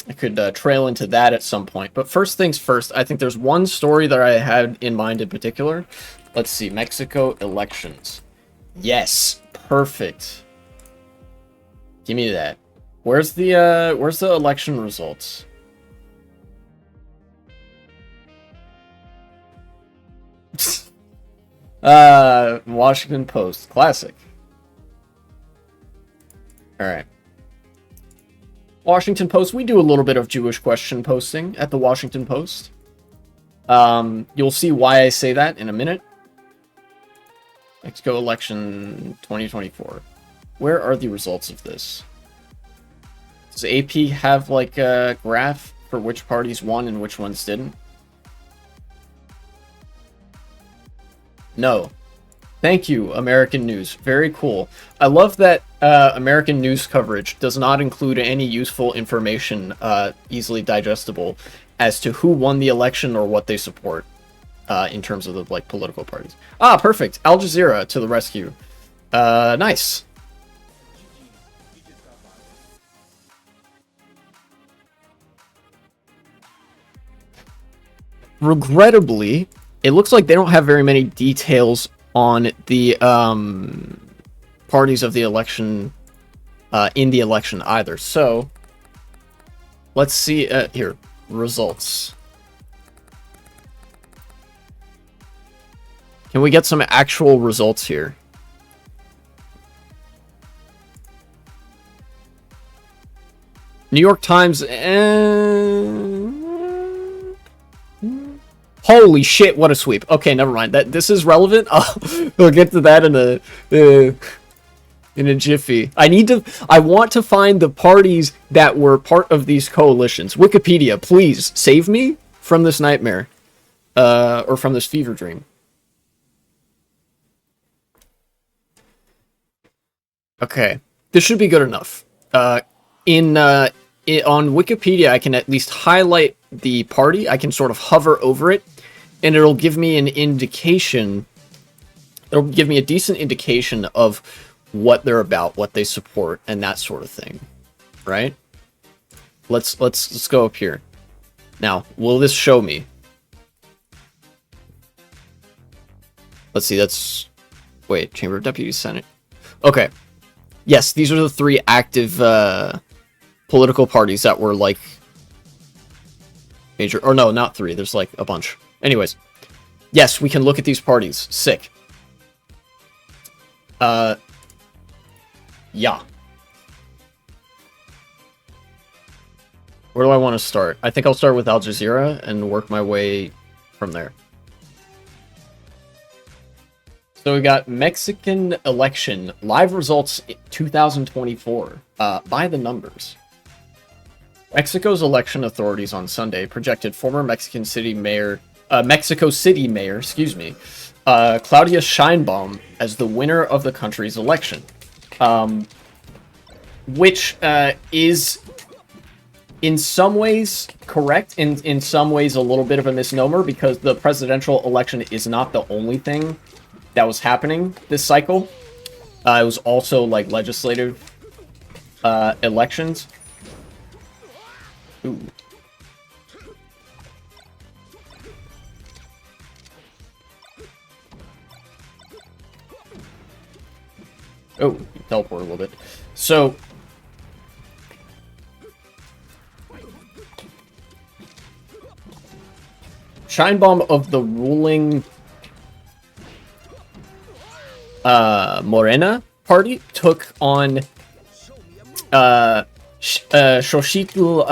I could trail into that at some point. But first things first, I think there's one story that I had in mind in particular. Let's see, Mexico elections. Yes, perfect. Give me that. Where's the election results? Washington Post, classic. All right. Washington Post, we do a little bit of Jewish question posting at the Washington Post. You'll see why I say that in a minute. Mexico election 2024. Where are the results of this? Does AP have like a graph for which parties won and which ones didn't? No. Thank you, American News. Very cool. I love that American news coverage does not include any useful information, easily digestible, as to who won the election or what they support, in terms of the like political parties. Ah, perfect. Al Jazeera to the rescue. Nice. Regrettably, it looks like they don't have very many details on the parties of the election in the election either. So let's see here results. Can we get some actual results here? New York Times. Holy shit! What a sweep. Okay, never mind. This is relevant. We'll get to that in a jiffy. I want to find the parties that were part of these coalitions. Wikipedia, please save me from this nightmare, or from this fever dream. Okay, this should be good enough. On Wikipedia, I can at least highlight the party. I can sort of hover over it, and it'll give me an indication. It'll give me a decent indication of what they're about, what they support, and that sort of thing, right? Let's go up here. Now, will this show me? Let's see. That's wait, Chamber of Deputies, Senate. Okay. Yes, these are the three active political parties that were like major, or no, not three. There's like a bunch. Anyways, yes, we can look at these parties. Sick. Yeah. Where do I want to start? I think I'll start with Al Jazeera and work my way from there. So we got Mexican election live results 2024 by the numbers. Mexico's election authorities on Sunday projected former Mexico City Mayor, Claudia Sheinbaum as the winner of the country's election, which is in some ways correct, in some ways a little bit of a misnomer, because the presidential election is not the only thing that was happening this cycle. It was also like legislative elections. Ooh. Oh, teleport a little bit. So Sheinbaum of the ruling Morena party took on Xochitl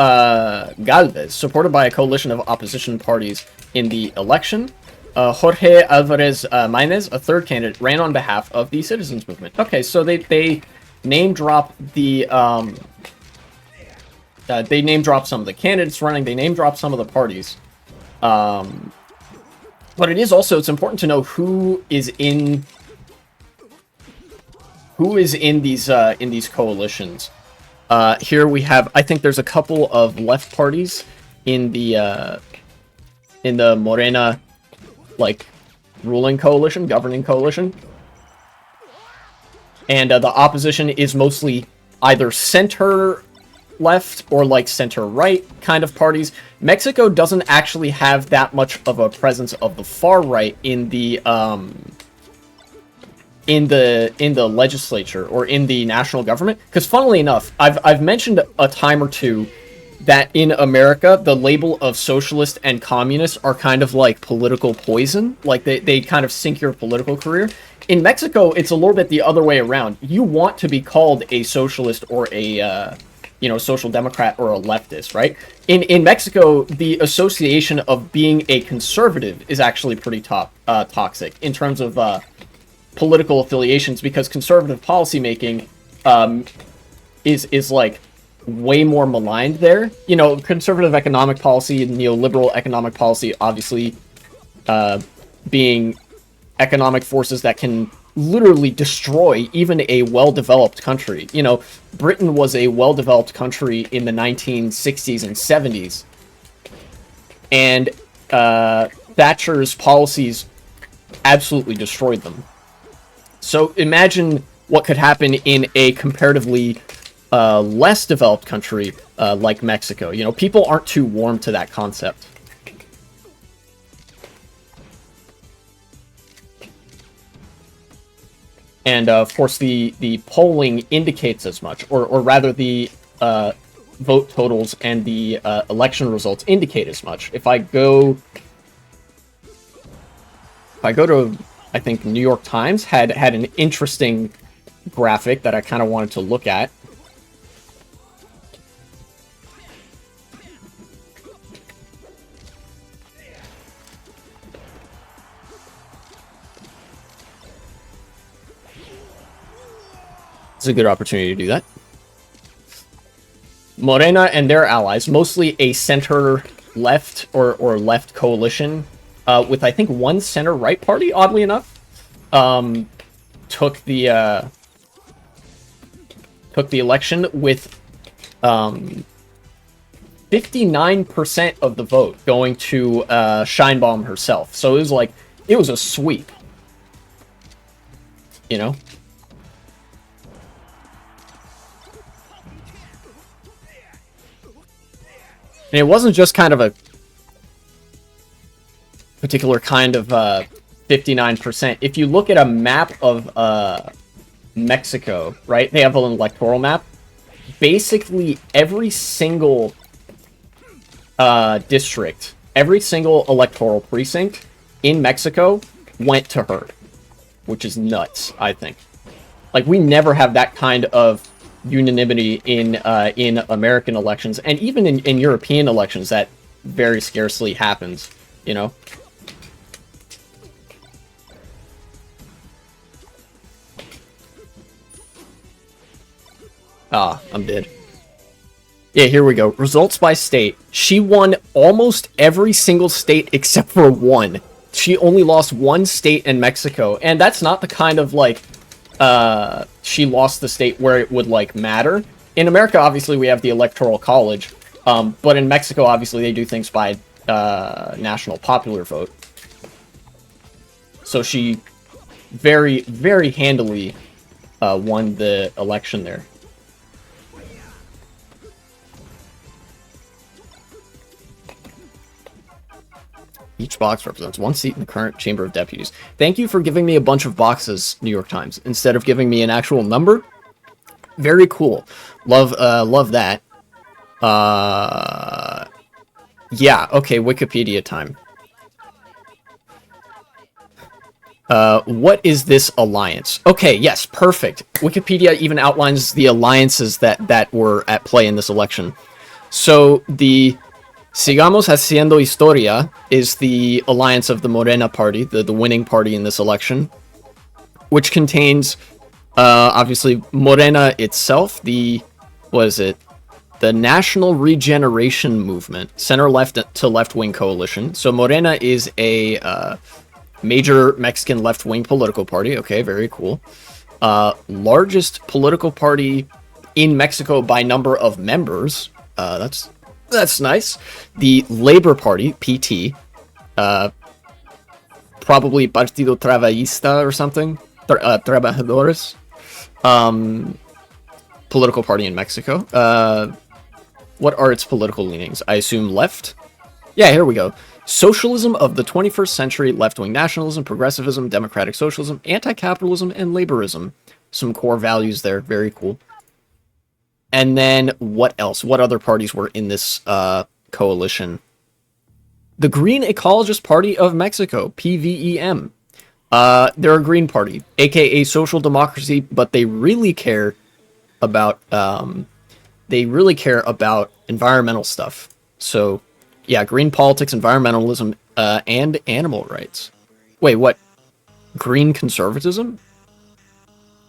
Galvez, supported by a coalition of opposition parties in the election. Jorge Alvarez Maínez, a third candidate, ran on behalf of the Citizens Movement. Okay, so they name drop the they name drop some of the candidates running. They name drop some of the parties. But it's important to know who is in these coalitions. Here we have, I think there's a couple of left parties in the Morena, like, ruling coalition, governing coalition. And the opposition is mostly either center left or like center right kind of parties. Mexico doesn't actually have that much of a presence of the far right in the legislature or in the national government, because funnily enough, I've mentioned a time or two that in America the label of socialist and communist are kind of like political poison, like they kind of sink your political career. In Mexico, it's a little bit the other way around. You want to be called a socialist or a social democrat or a leftist, right? In Mexico, the association of being a conservative is actually pretty toxic in terms of political affiliations, because conservative policymaking is like way more maligned there. You know, conservative economic policy and neoliberal economic policy, obviously, being economic forces that can literally destroy even a well-developed country. You know, Britain was a well-developed country in the 1960s and 70s, and Thatcher's policies absolutely destroyed them. So imagine what could happen in a comparatively less developed country like Mexico. You know, people aren't too warm to that concept. And of course, the polling indicates as much, or rather, the vote totals and the election results indicate as much. If I go to, I think New York Times had an interesting graphic that I kind of wanted to look at. It's a good opportunity to do that. Morena and their allies, mostly a center-left or left coalition, with I think one center-right party, oddly enough, took the election with 59% of the vote going to Sheinbaum herself. So it was a sweep, you know. And it wasn't just kind of a particular kind of 59%. If you look at a map of Mexico, right? They have an electoral map. Basically, every single district, every single electoral precinct in Mexico went to her, which is nuts, I think. Like, we never have that kind of unanimity in American elections, and even in European elections, that very scarcely happens, you know? Ah, I'm dead. Yeah, here we go. Results by state. She won almost every single state except for one. She only lost one state in Mexico, and that's not the kind of, like, she lost the state where it would, like, matter. In America, obviously, we have the Electoral College, but in Mexico, obviously, they do things by national popular vote. So she very, very handily won the election there. Each box represents one seat in the current Chamber of Deputies. Thank you for giving me a bunch of boxes, New York Times, instead of giving me an actual number. Very cool. Love that. Yeah, okay, Wikipedia time. What is this alliance? Okay, yes, perfect. Wikipedia even outlines the alliances that were at play in this election. So the Sigamos Haciendo Historia is the alliance of the Morena party, the winning party in this election, which contains, obviously, Morena itself, the National Regeneration Movement, center-left to left-wing coalition. So Morena is a major Mexican left-wing political party. Okay, very cool. Largest political party in Mexico by number of members. That's nice. The Labor Party, PT, probably Partido Travaillista or something, Trabajadores, political party in Mexico. What are its political leanings? I assume left? Yeah, here we go. Socialism of the 21st century, left-wing nationalism, progressivism, democratic socialism, anti-capitalism, and laborism. Some core values there. Very cool. And then what else? What other parties were in this coalition? The Green Ecologist Party of Mexico, PVEM. They're a green party, aka social democracy, but they really care about environmental stuff. So, yeah, green politics, environmentalism, and animal rights. Wait, what? Green conservatism?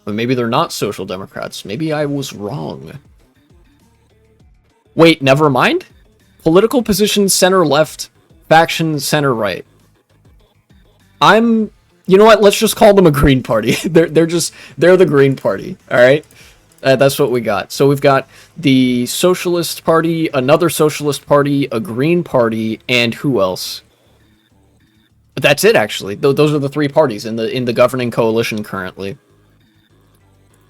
But maybe they're not social democrats. Maybe I was wrong. Wait, never mind? Political position center-left, faction center-right. You know what? Let's just call them a green party. they're the green party, all right? That's what we got. So we've got the Socialist Party, another Socialist Party, a Green Party, and who else? That's it, actually. Those are the three parties in the governing coalition currently.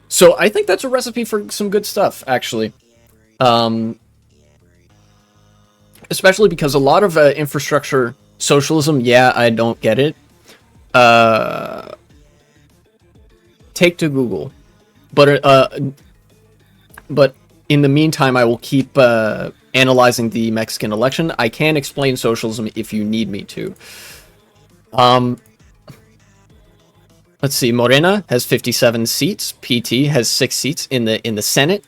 So I think that's a recipe for some good stuff, actually. Especially because a lot of infrastructure socialism, yeah, I don't get it. Take to Google. But in the meantime, I will keep analyzing the Mexican election. I can explain socialism if you need me to. Let's see. Morena has 57 seats. PT has 6 seats in the Senate.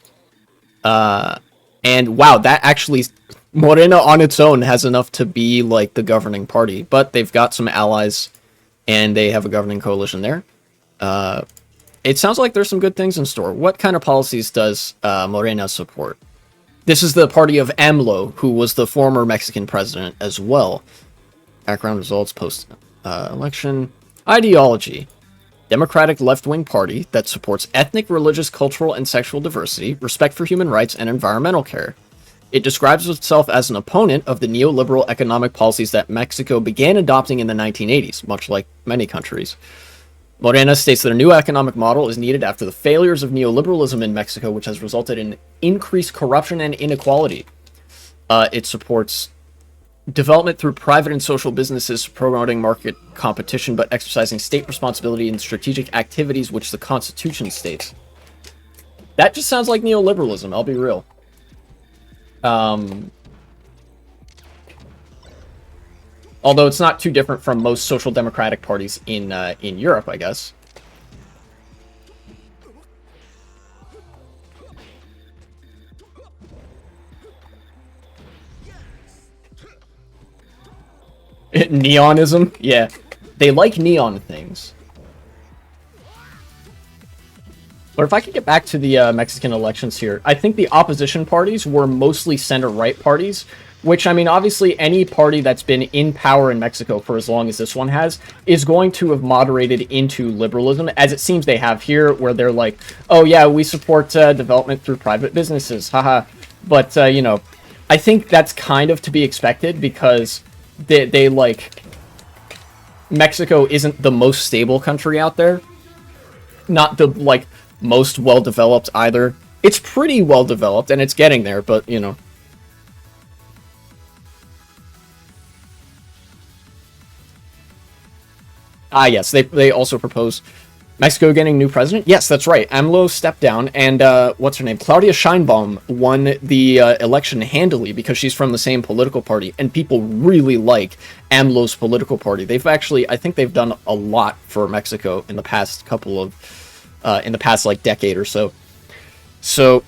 And wow, that actually, Morena on its own has enough to be like the governing party, but they've got some allies, and they have a governing coalition there. It sounds like there's some good things in store. What kind of policies does Morena support? This is the party of AMLO, who was the former Mexican president as well. Background results post-election. Ideology. Democratic left-wing party that supports ethnic, religious, cultural, and sexual diversity, respect for human rights, and environmental care. It describes itself as an opponent of the neoliberal economic policies that Mexico began adopting in the 1980s, much like many countries. Morena states that a new economic model is needed after the failures of neoliberalism in Mexico, which has resulted in increased corruption and inequality. It supports development through private and social businesses, promoting market competition, but exercising state responsibility in strategic activities, which the Constitution states. That just sounds like neoliberalism, I'll be real. Although it's not too different from most social democratic parties in Europe, I guess. Neonism? Yeah. They like neon things. But if I could get back to the Mexican elections here, I think the opposition parties were mostly center-right parties, which, I mean, obviously any party that's been in power in Mexico for as long as this one has is going to have moderated into liberalism, as it seems they have here, where they're like, oh yeah, we support development through private businesses, haha. But, you know, I think that's kind of to be expected because they like, Mexico isn't the most stable country out there. Not the, like, most well-developed either. It's pretty well-developed, and it's getting there, but, you know. Ah, yes, they also propose Mexico getting a new president. Yes, that's right. AMLO stepped down, and what's her name? Claudia Sheinbaum won the election handily because she's from the same political party, and people really like AMLO's political party. They've actually, I think they've done a lot for Mexico in the past couple of, like, decade or so. So,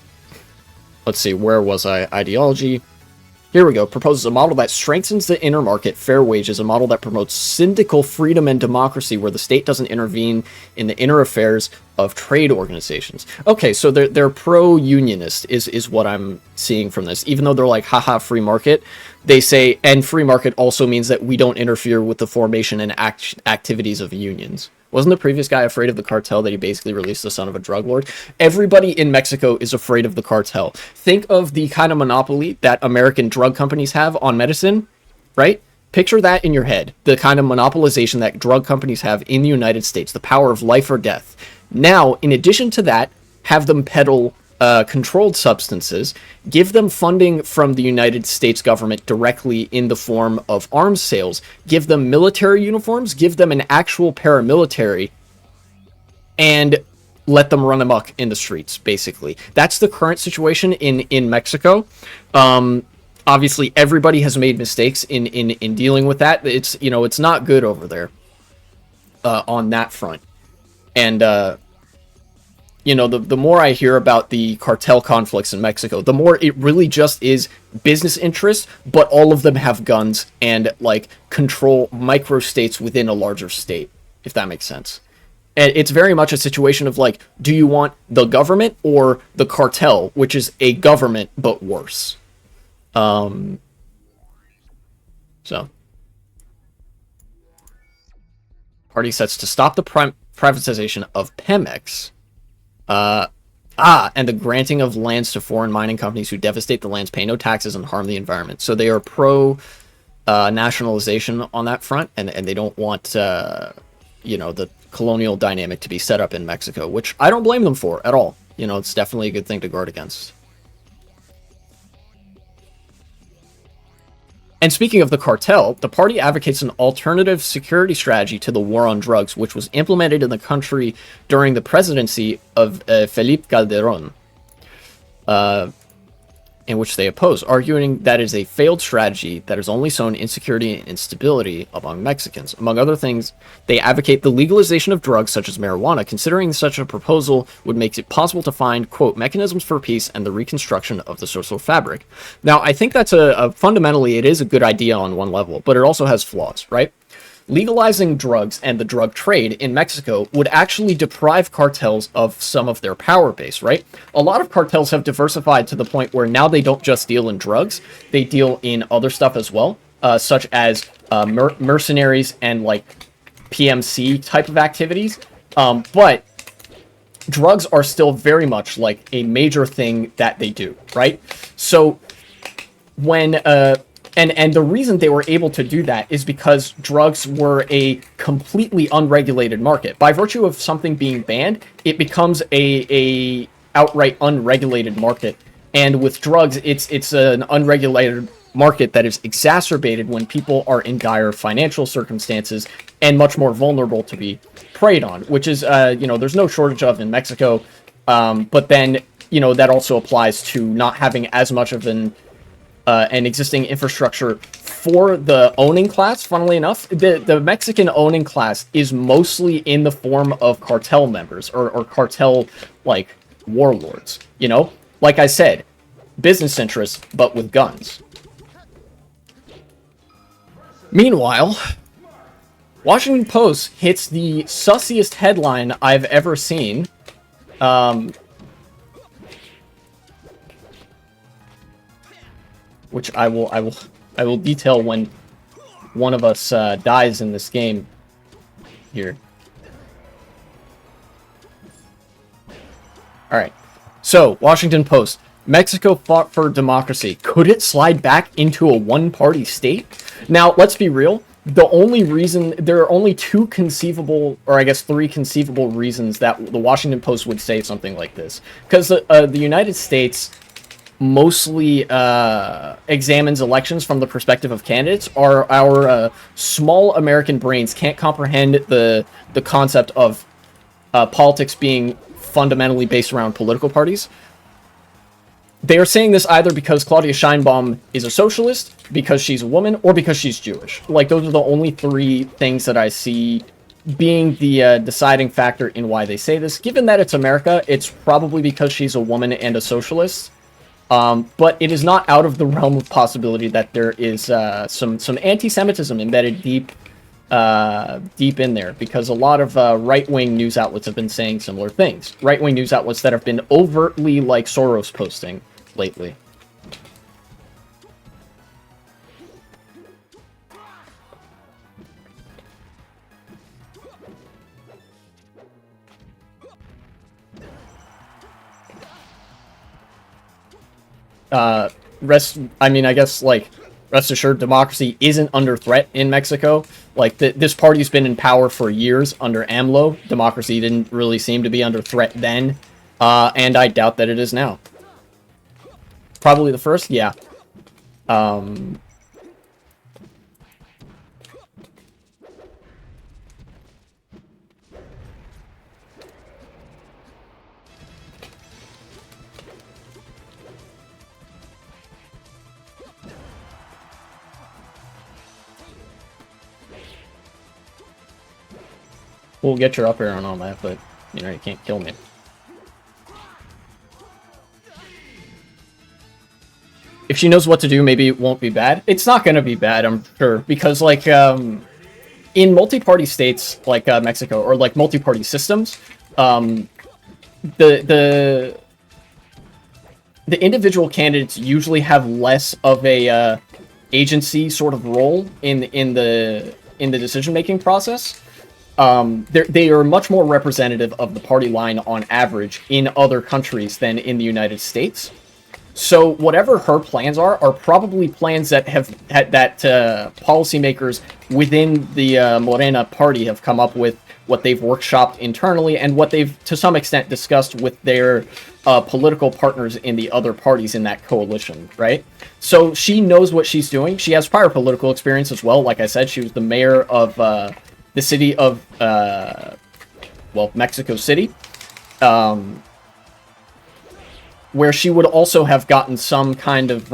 let's see, where was I? Ideology. Here we go. Proposes a model that strengthens the inner market, fair wages, a model that promotes syndical freedom and democracy where the state doesn't intervene in the inner affairs of trade organizations. Okay, so they're pro-unionist is what I'm seeing from this. Even though they're like, haha, free market, they say, and free market also means that we don't interfere with the formation and activities of unions. Wasn't the previous guy afraid of the cartel that he basically released the son of a drug lord? Everybody in Mexico is afraid of the cartel. Think of the kind of monopoly that American drug companies have on medicine, right? Picture that in your head. The kind of monopolization that drug companies have in the United States. The power of life or death. Now, in addition to that, have them peddle controlled substances, give them funding from the United States government directly in the form of arms sales, give them military uniforms, give them an actual paramilitary, and let them run amok in the streets, basically. That's the current situation in Mexico. Obviously, everybody has made mistakes in dealing with that. It's not good over there on that front. And, the more I hear about the cartel conflicts in Mexico, the more it really just is business interests, but all of them have guns and, like, control micro-states within a larger state, if that makes sense. And it's very much a situation of, like, do you want the government or the cartel, which is a government, but worse? So. Party sets to stop the privatization of Pemex. And the granting of lands to foreign mining companies who devastate the lands, pay no taxes, and harm the environment. So they are pro nationalization on that front, and they don't want, the colonial dynamic to be set up in Mexico, which I don't blame them for at all. It's definitely a good thing to guard against. And speaking of the cartel, the party advocates an alternative security strategy to the war on drugs, which was implemented in the country during the presidency of Felipe Calderón, in which they oppose, arguing that is a failed strategy that has only sown insecurity and instability among Mexicans. Among other things, they advocate the legalization of drugs such as marijuana, considering such a proposal would make it possible to find, quote, mechanisms for peace and the reconstruction of the social fabric. Now, I think that's fundamentally, it is a good idea on one level, but it also has flaws, right? Legalizing drugs and the drug trade in Mexico would actually deprive cartels of some of their power base, right? A lot of cartels have diversified to the point where now they don't just deal in drugs, they deal in other stuff as well, such as mercenaries and, like, PMC type of activities. But drugs are still very much, like, a major thing that they do, right? So when... And the reason they were able to do that is because drugs were a completely unregulated market. By virtue of something being banned, it becomes a outright unregulated market. And with drugs, it's an unregulated market that is exacerbated when people are in dire financial circumstances and much more vulnerable to be preyed on, which is, there's no shortage of in Mexico. But then, that also applies to not having as much of an existing infrastructure for the owning class. Funnily enough, the Mexican owning class is mostly in the form of cartel members or cartel, like, warlords. Like I said, business interests, but with guns. Meanwhile, Washington Post hits the sussiest headline I've ever seen. Which I will detail when one of us dies in this game here. Alright, so, Washington Post. Mexico fought for democracy. Could it slide back into a one-party state? Now, let's be real. There are only two conceivable, or I guess three conceivable reasons that the Washington Post would say something like this. Because the United States mostly examines elections from the perspective of candidates. Our small American brains can't comprehend the concept of politics being fundamentally based around political parties. They are saying this either because Claudia Sheinbaum is a socialist, because she's a woman, or because she's Jewish. Like, those are the only three things that I see being the deciding factor in why they say this. Given that it's America, it's probably because she's a woman and a socialist. But it is not out of the realm of possibility that there is some anti-Semitism embedded deep in there, because a lot of right-wing news outlets have been saying similar things. Right-wing news outlets that have been overtly, like, Soros posting lately. I guess, like, rest assured, democracy isn't under threat in Mexico. Like, this party's been in power for years under AMLO. Democracy didn't really seem to be under threat then. And I doubt that it is now. Probably the first, yeah. We'll get your up air on all that, but, you know, you can't kill me. If she knows what to do, maybe it won't be bad. It's not going to be bad, I'm sure, because, like, in multi-party states like Mexico, or, like, multi-party systems, the individual candidates usually have less of a agency sort of role in the decision-making process. They are much more representative of the party line on average in other countries than in the United States. So whatever her plans are probably plans that policymakers within the Morena party have come up with, what they've workshopped internally, and what they've to some extent discussed with their political partners in the other parties in that coalition, right? So she knows what she's doing. She has prior political experience as well. Like I said, she was the mayor of the city of, Mexico City, where she would also have gotten some kind of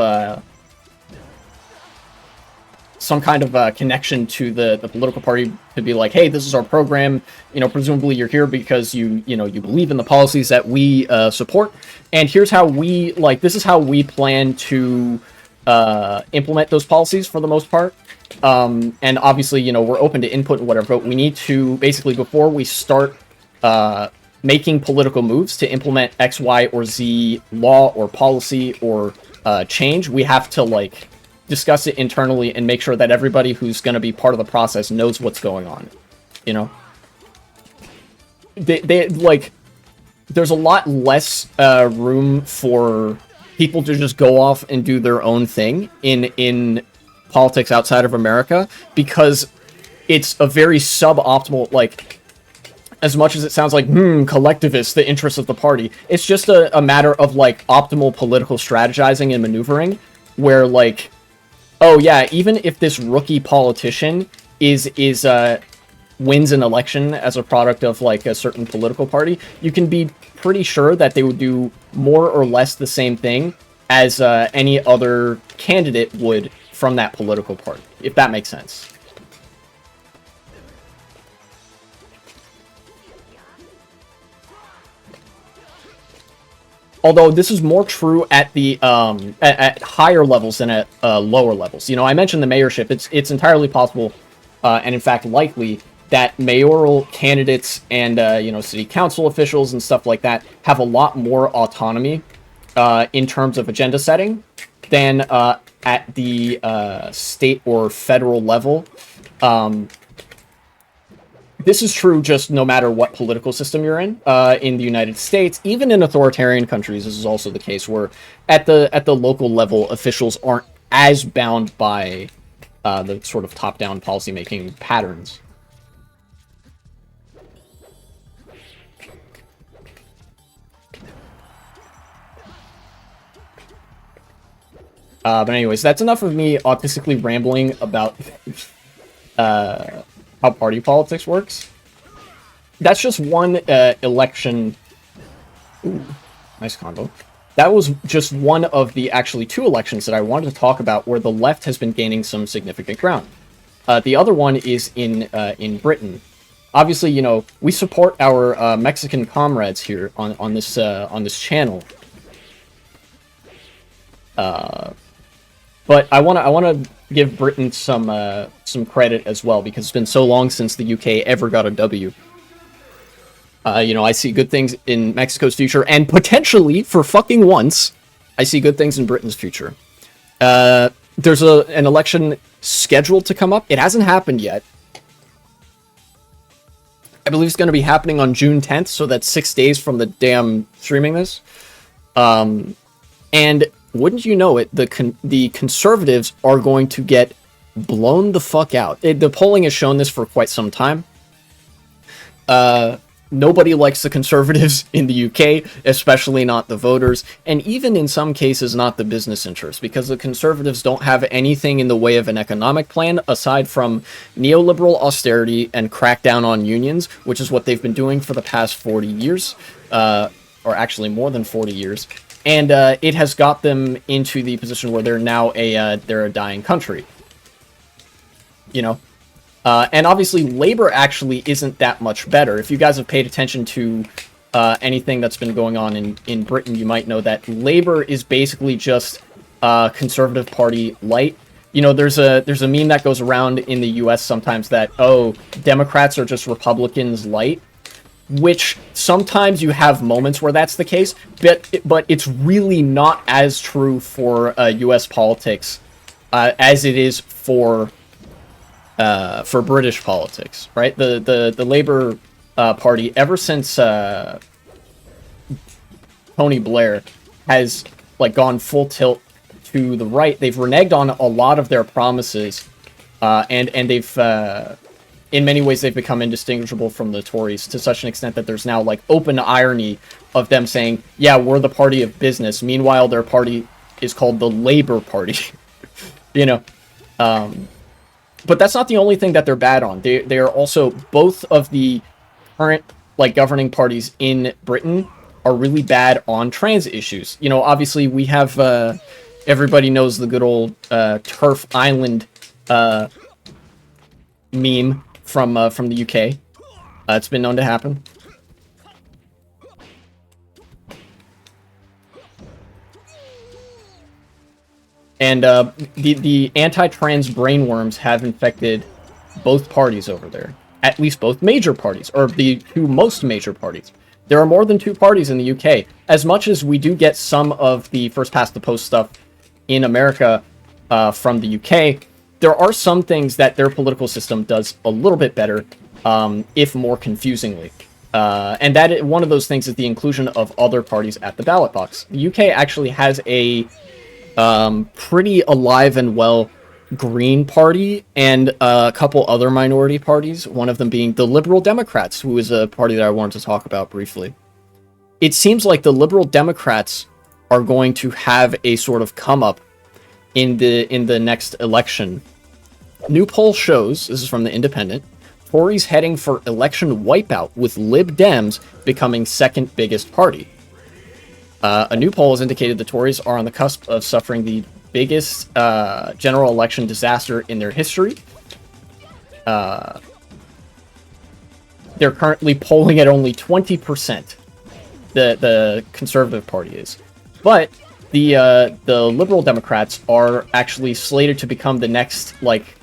connection to the political party to be like, hey, this is our program. You know, presumably you're here because you believe in the policies that we support, and here's how this is how we plan to implement those policies for the most part. And obviously, you know, we're open to input and whatever, but we need to basically, before we start making political moves to implement X, Y, or Z law or policy or change, we have to, like, discuss it internally and make sure that everybody who's going to be part of the process knows what's going on, you know? They like, there's a lot less room for people to just go off and do their own thing in politics outside of America, because it's a very suboptimal, like, as much as it sounds like, collectivist, the interests of the party, it's just a matter of, like, optimal political strategizing and maneuvering, where, like, oh yeah, even if this rookie politician wins an election as a product of, like, a certain political party, you can be pretty sure that they would do more or less the same thing as any other candidate would from that political party, if that makes sense. Although this is more true at the at higher levels than at lower levels. You know, I mentioned the mayorship. It's entirely possible, and in fact likely, that mayoral candidates and you know, city council officials and stuff like that have a lot more autonomy in terms of agenda setting than at the state or federal level. This is true just no matter what political system you're in the United States. Even in authoritarian countries, this is also the case, where at the local level, officials aren't as bound by the sort of top-down policymaking patterns. But anyways, that's enough of me autistically rambling about how party politics works. That's just one election. Ooh, nice combo. That was just one of the actually two elections that I wanted to talk about where the left has been gaining some significant ground. The other one is in Britain. Obviously, you know, we support our Mexican comrades here on this channel. But I want to give Britain some credit as well, because it's been so long since the UK ever got a W. You know, I see good things in Mexico's future, and potentially, for fucking once, I see good things in Britain's future. There's an election scheduled to come up. It hasn't happened yet. I believe it's going to be happening on June 10th, so that's 6 days from the damn streaming this. And wouldn't you know it, the Conservatives are going to get blown the fuck out. The polling has shown this for quite some time. Nobody likes the Conservatives in the UK, especially not the voters, and even in some cases not the business interests, because the Conservatives don't have anything in the way of an economic plan aside from neoliberal austerity and crackdown on unions, which is what they've been doing for the past 40 years, or actually more than 40 years, and it has got them into the position where they're now they're a dying country. You know? And obviously, Labour actually isn't that much better. If you guys have paid attention to anything that's been going on in Britain, you might know that Labour is basically just Conservative Party light. You know, there's a meme that goes around in the US sometimes that, oh, Democrats are just Republicans light, which sometimes you have moments where that's the case, but it's really not as true for US politics as it is for British politics, right? The Labour Party, ever since Tony Blair, has like gone full tilt to the right. They've reneged on a lot of their promises, and they've in many ways they've become indistinguishable from the Tories to such an extent that there's now like open irony of them saying, "Yeah, we're the party of business." Meanwhile, their party is called the Labour Party. You know. But that's not the only thing that they're bad on. They are also, both of the current like governing parties in Britain are really bad on trans issues. You know, obviously we have everybody knows the good old Turf Island meme from the UK. It's been known to happen. And the anti-trans brainworms have infected both parties over there. At least both major parties, or the two most major parties. There are more than two parties in the UK. As much as we do get some of the first-past-the-post stuff in America from the UK, there are some things that their political system does a little bit better, if more confusingly. And that one of those things is the inclusion of other parties at the ballot box. The UK actually has a pretty alive and well Green Party and a couple other minority parties, one of them being the Liberal Democrats, who is a party that I wanted to talk about briefly. It seems like the Liberal Democrats are going to have a sort of come up in the next election. New poll shows, this is from The Independent, Tories heading for election wipeout with Lib Dems becoming second biggest party. A new poll has indicated the Tories are on the cusp of suffering the biggest general election disaster in their history. They're currently polling at only 20%. The Conservative Party is, but the Liberal Democrats are actually slated to become the next like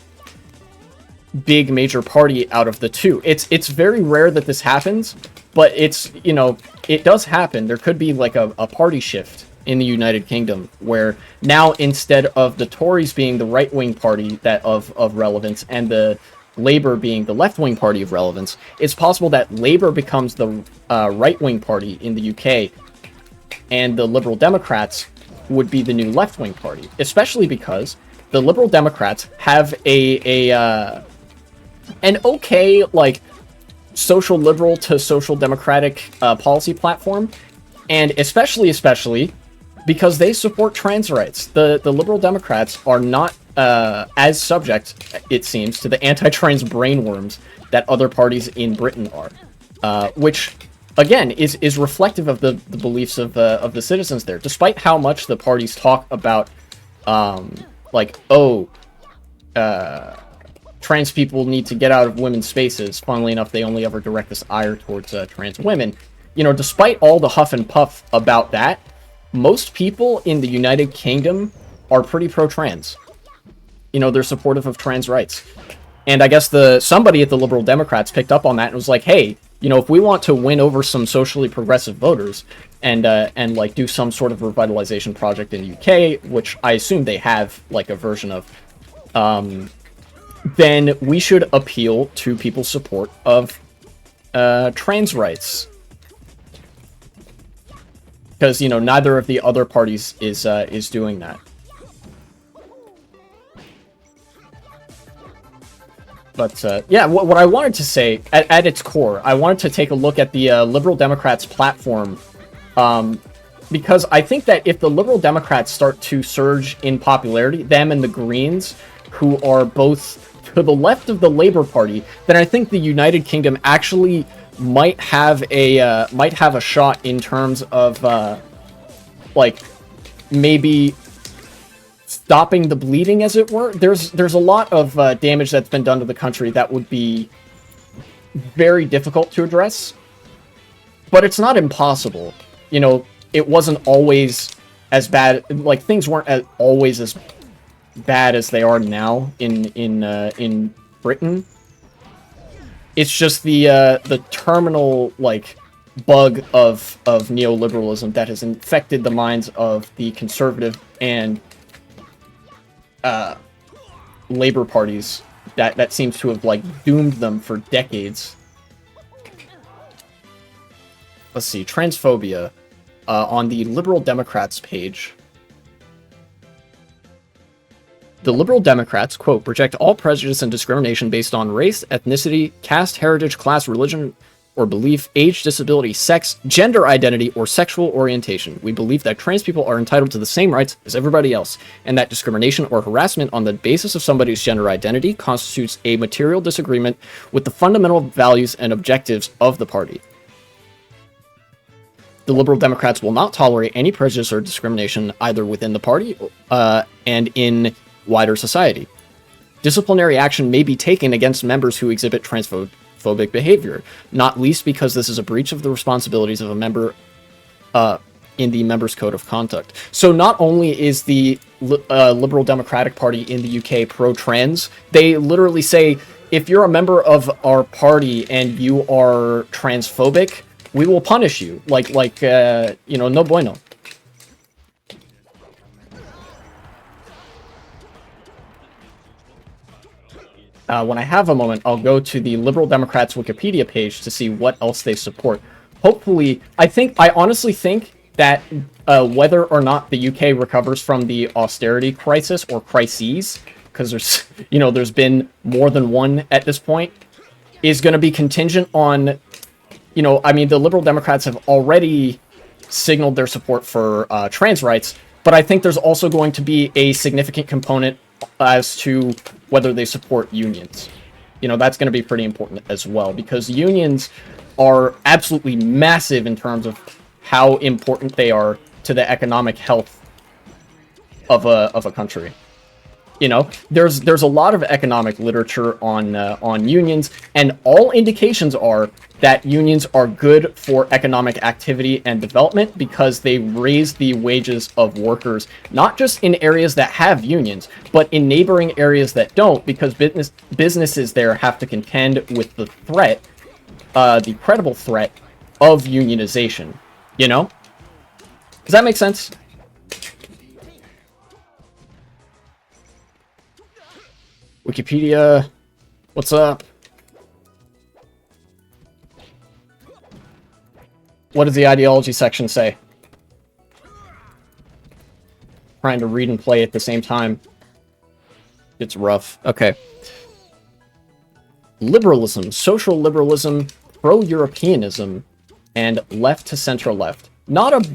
big major party out of the two. It's very rare that this happens, but it's, you know, it does happen. There could be like a party shift in the United Kingdom where now instead of the Tories being the right-wing party that of relevance and the Labour being the left-wing party of relevance, it's possible that Labour becomes the right-wing party in the UK and the Liberal Democrats would be the new left-wing party, especially because the Liberal Democrats have an okay, like, social liberal to social democratic policy platform, and especially because they support trans rights. The Liberal Democrats are not as subject, it seems, to the anti-trans brainworms that other parties in Britain are, which again is reflective of the beliefs of the citizens there. Despite how much the parties talk about trans people need to get out of women's spaces. Funnily enough, they only ever direct this ire towards trans women. You know, despite all the huff and puff about that, most people in the United Kingdom are pretty pro-trans. You know, they're supportive of trans rights. And I guess somebody at the Liberal Democrats picked up on that and was like, hey, you know, if we want to win over some socially progressive voters and like do some sort of revitalization project in the UK, which I assume they have like a version of, then we should appeal to people's support of trans rights. Because, you know, neither of the other parties is doing that. Yeah, what I wanted to say, at its core, I wanted to take a look at the Liberal Democrats' platform, because I think that if the Liberal Democrats start to surge in popularity, them and the Greens, who are both to the left of the Labour Party, then I think the United Kingdom actually might have a shot in terms of like maybe stopping the bleeding, as it were. There's a lot of damage that's been done to the country that would be very difficult to address, but it's not impossible. You know, it wasn't always as bad. Like, things weren't always as bad as they are now in Britain. It's just the terminal, like, bug of neoliberalism that has infected the minds of the conservative and labor parties that seems to have, like, doomed them for decades. Let's see, transphobia on the Liberal Democrats page. The Liberal Democrats, quote, reject all prejudice and discrimination based on race, ethnicity, caste, heritage, class, religion, or belief, age, disability, sex, gender identity, or sexual orientation. We believe that trans people are entitled to the same rights as everybody else, and that discrimination or harassment on the basis of somebody's gender identity constitutes a material disagreement with the fundamental values and objectives of the party. The Liberal Democrats will not tolerate any prejudice or discrimination either within the party and in wider society. Disciplinary action may be taken against members who exhibit transphobic behavior, not least because this is a breach of the responsibilities of a member in the members' code of conduct. So not only is the Liberal Democratic Party in the UK pro-trans, they literally say, if you're a member of our party and you are transphobic, we will punish you. Like you know, no bueno. When I have a moment, I'll go to the Liberal Democrats Wikipedia page to see what else they support. Hopefully, I honestly think that whether or not the UK recovers from the austerity crisis or crises, because there's been more than one at this point, is going to be contingent on, I mean, the Liberal Democrats have already signaled their support for trans rights, but I think there's also going to be a significant component as to whether they support unions. That's going to be pretty important as well, because unions are absolutely massive in terms of how important they are to the economic health of a country. There's a lot of economic literature on unions, and all indications are that unions are good for economic activity and development because they raise the wages of workers, not just in areas that have unions, but in neighboring areas that don't, because businesses there have to contend with the threat, the credible threat of unionization. Does that make sense? Wikipedia, what's up? What does the ideology section say? Trying to read and play at the same time. It's rough. Okay. Liberalism, social liberalism, pro-Europeanism, and left to center-left. Not a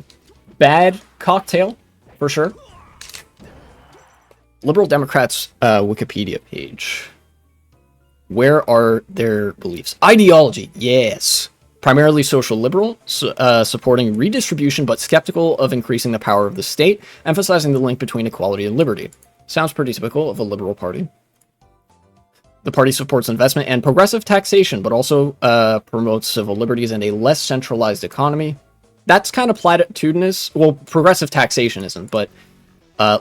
bad cocktail, for sure. Liberal Democrats' Wikipedia page. Where are their beliefs? Ideology, yes. Primarily social liberal, supporting redistribution but skeptical of increasing the power of the state, emphasizing the link between equality and liberty. Sounds pretty typical of a liberal party. The party supports investment and progressive taxation, but also promotes civil liberties and a less centralized economy. That's kind of platitudinous. Well, progressive taxation isn't, but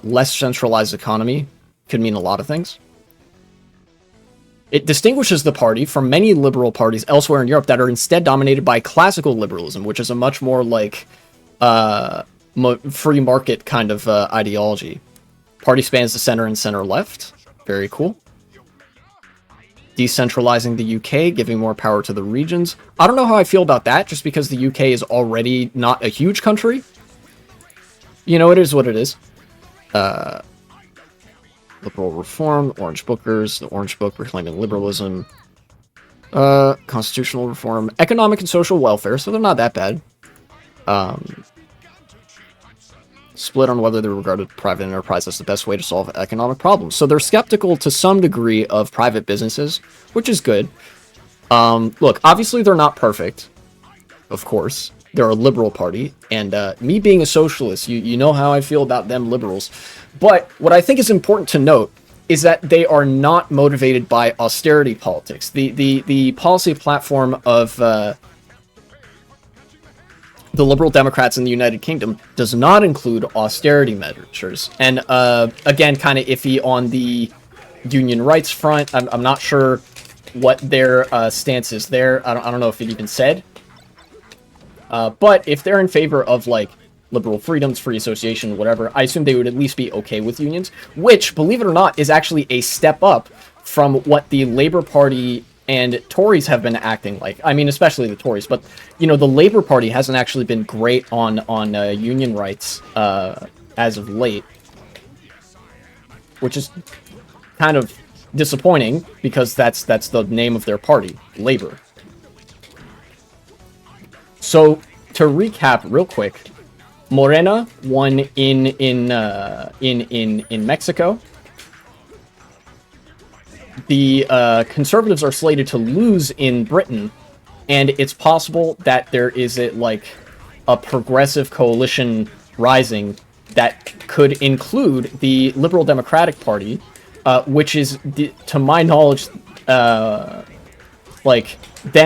less centralized economy could mean a lot of things. It distinguishes the party from many liberal parties elsewhere in Europe that are instead dominated by classical liberalism, which is a much more like free market kind of ideology. Party spans the center and center-left. Very cool. Decentralizing the UK, giving more power to the regions. I don't know how I feel about that, just because the UK is already not a huge country. It is what it is. liberal reform, Orange Bookers, the Orange Book reclaiming liberalism, constitutional reform, economic and social welfare, so they're not that bad. Split on whether they regarded private enterprise as the best way to solve economic problems. So they're skeptical to some degree of private businesses, which is good. Look, obviously they're not perfect, of course. They're a liberal party, and me being a socialist, you know how I feel about them liberals. But what I think is important to note is that they are not motivated by austerity politics. The policy platform of the Liberal Democrats in the United Kingdom does not include austerity measures. And again, kind of iffy on the union rights front. I'm not sure what their stance is there. I don't know if it even said. But if they're in favor of, like, liberal freedoms, free association, whatever, I assume they would at least be okay with unions, which, believe it or not, is actually a step up from what the Labour Party and Tories have been acting like. I mean, especially the Tories, but, you know, the Labour Party hasn't actually been great on union rights as of late, which is kind of disappointing because that's the name of their party, Labour. So, to recap real quick, Morena won in Mexico. The Conservatives are slated to lose in Britain, and it's possible that there is a progressive coalition rising that could include the Liberal Democratic Party, which is, to my knowledge, them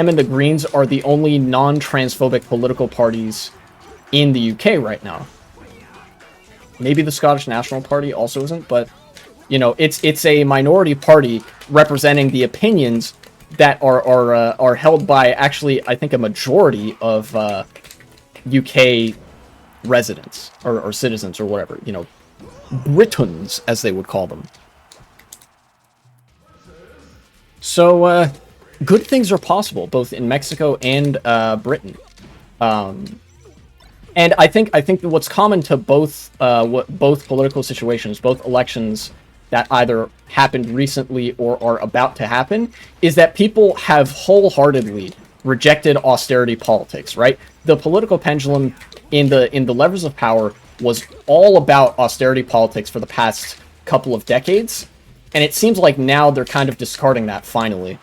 and the Greens are the only non-transphobic political parties in the UK right now. Maybe the Scottish National Party also isn't, but, you know, it's a minority party representing the opinions that are held by, actually, I think, a majority of UK residents or citizens or whatever, you know, Britons, as they would call them. So, good things are possible, both in Mexico and Britain. And I think that what's common to both political situations, both elections that either happened recently or are about to happen, is that people have wholeheartedly rejected austerity politics, right? The political pendulum in the levers of power was all about austerity politics for the past couple of decades, and it seems like now they're kind of discarding that finally,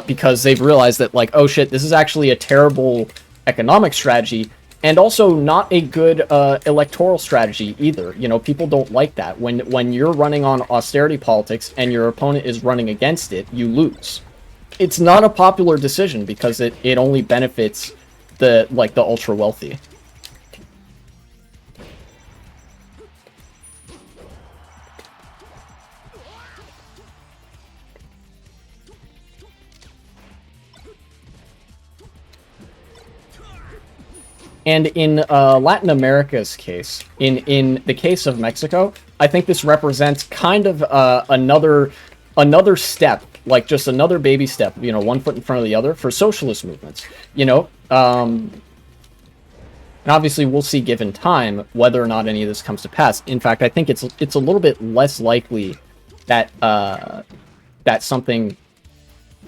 because they've realized that, like, oh shit, this is actually a terrible economic strategy, and also not a good electoral strategy either. You know, people don't like that. When you're running on austerity politics and your opponent is running against it, you lose. It's not a popular decision because it only benefits the ultra wealthy. And in Latin America's case, in the case of Mexico, I think this represents kind of another step, like just another baby step, you know, one foot in front of the other for socialist movements, you know. And obviously we'll see given time whether or not any of this comes to pass. In fact, I think it's a little bit less likely that that something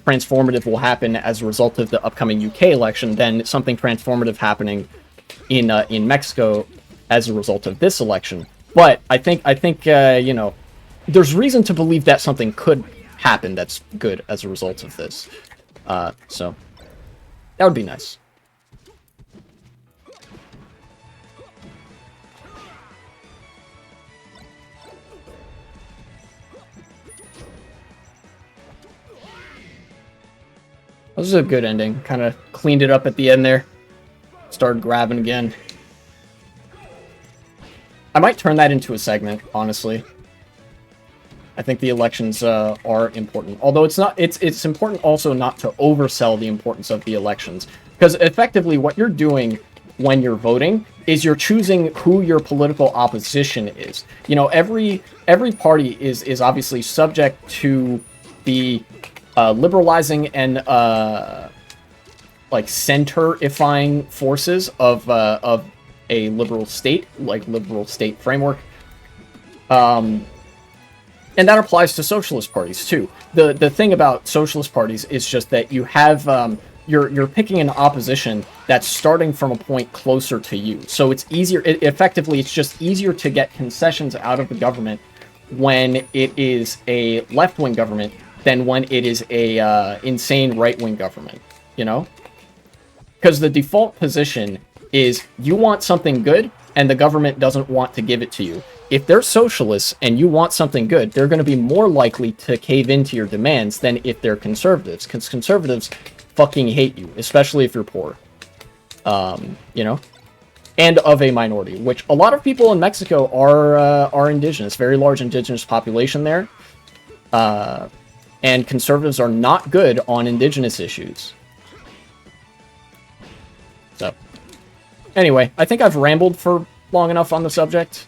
transformative will happen as a result of the upcoming UK election than something transformative happening in Mexico as a result of this election. But I think you know, there's reason to believe that something could happen that's good as a result of this. So that would be nice. This is a good ending. Kind of cleaned it up at the end there. Started grabbing again. I might turn that into a segment, honestly. I think the elections are important. Although it's not. It's important also not to oversell the importance of the elections. Because effectively what you're doing when you're voting is you're choosing who your political opposition is. You know, every party is obviously subject to the liberalizing and like center-ifying forces of a liberal state, like liberal state framework. And that applies to socialist parties too. The thing about socialist parties is just that you have you're picking an opposition that's starting from a point closer to you. So it's easier. Effectively, it's just easier to get concessions out of the government when it is a left-wing government than when it is a insane right-wing government. You know, because the default position is you want something good and the government doesn't want to give it to you. If they're socialists and you want something good, they're going to be more likely to cave into your demands than if they're conservatives, because conservatives fucking hate you, especially if you're poor. You know? And of a minority, which a lot of people in Mexico are indigenous, very large indigenous population there. And conservatives are not good on indigenous issues. So, anyway, I think I've rambled for long enough on the subject.